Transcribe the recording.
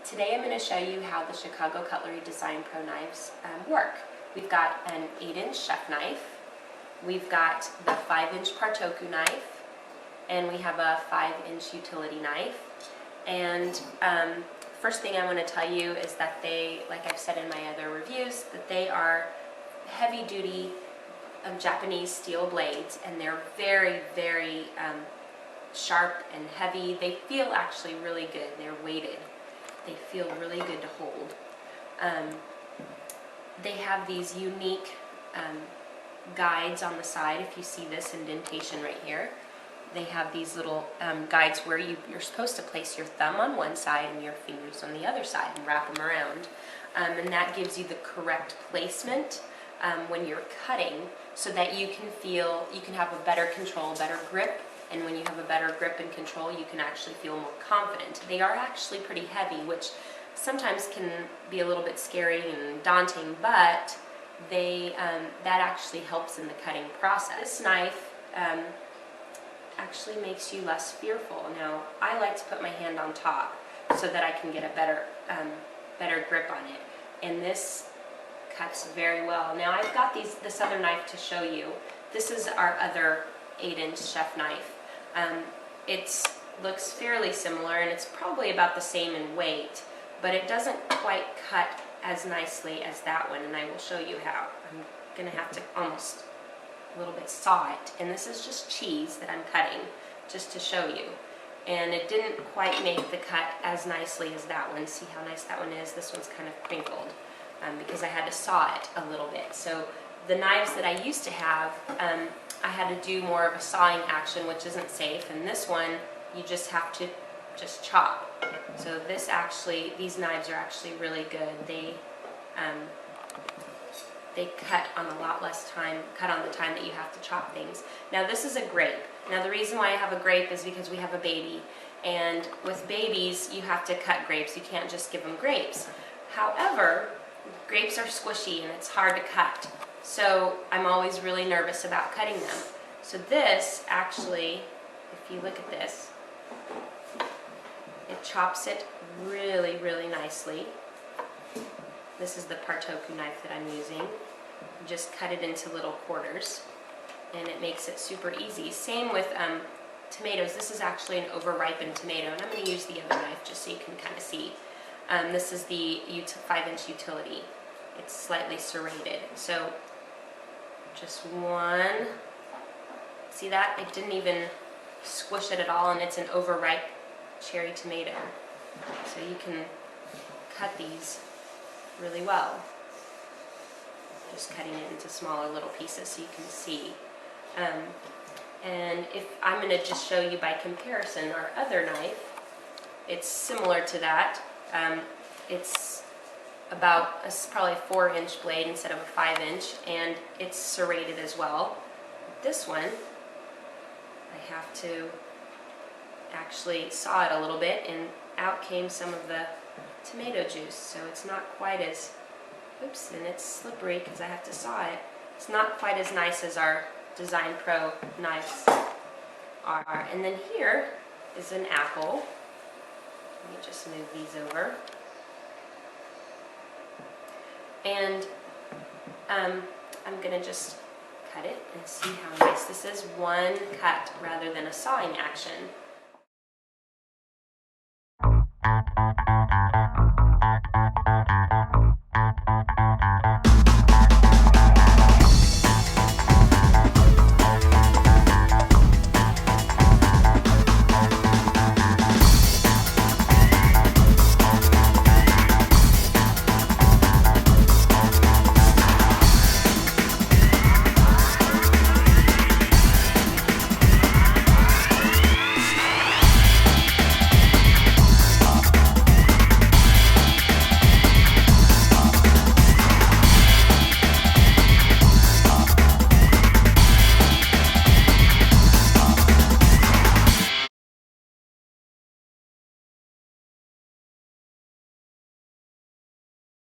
Today I'm going to show you how the Chicago Cutlery DesignPro knives work. We've got an 8-inch chef knife, we've got the 5-inch partoku knife, and we have a 5-inch utility knife. And first thing I want to tell you is that they, like I've said in my other reviews, that they are heavy-duty Japanese steel blades, and they're very, very sharp and heavy. They feel actually really good. They're weighted. They feel really good to hold. They have these unique guides on the side. If you see this indentation right here, they have these little guides where you're supposed to place your thumb on one side and your fingers on the other side and wrap them around. And that gives you the correct placement when you're cutting, so that you can have a better control, better grip. And when you have a better grip and control, you can actually feel more confident. They are actually pretty heavy, which sometimes can be a little bit scary and daunting, but that actually helps in the cutting process. This knife actually makes you less fearful. Now, I like to put my hand on top so that I can get a better grip on it. And this cuts very well. Now, I've got this other knife to show you. This is our other 8-inch chef knife. It looks fairly similar, and it's probably about the same in weight, but it doesn't quite cut as nicely as that one, and I will show you how. I'm going to have to almost a little bit saw it, and this is just cheese that I'm cutting just to show you. And it didn't quite make the cut as nicely as that one. See how nice that one is? This one's kind of crinkled because I had to saw it a little bit. So the knives that I used to have, I had to do more of a sawing action, which isn't safe, and this one you just have to chop. So these knives are actually really good. They cut on a lot less time, cut on the time that you have to chop things. Now this is a grape. Now the reason why I have a grape is because we have a baby, and with babies you have to cut grapes. You can't just give them grapes. However, grapes are squishy and it's hard to cut. So I'm always really nervous about cutting them. So this actually, if you look at this, it chops it really, really nicely. This is the partoku knife that I'm using. Just cut it into little quarters, and it makes it super easy. Same with tomatoes. This is actually an over-ripened tomato, and I'm going to use the other knife just so you can kind of see. This is the 5-inch utility. It's slightly serrated. So just one. See that? It didn't even squish it at all, and it's an overripe cherry tomato. So you can cut these really well. Just cutting it into smaller little pieces so you can see. And if I'm going to just show you by comparison our other knife, it's similar to that. It's probably a 4-inch blade instead of a 5-inch, and it's serrated as well. This one, I have to actually saw it a little bit, and out came some of the tomato juice, so it's not quite as, oops, and it's slippery because I have to saw it. It's not quite as nice as our DesignPro knives are. And then here is an apple. Let me just move these over. And I'm going to just cut it and see how nice this is. One cut rather than a sawing action.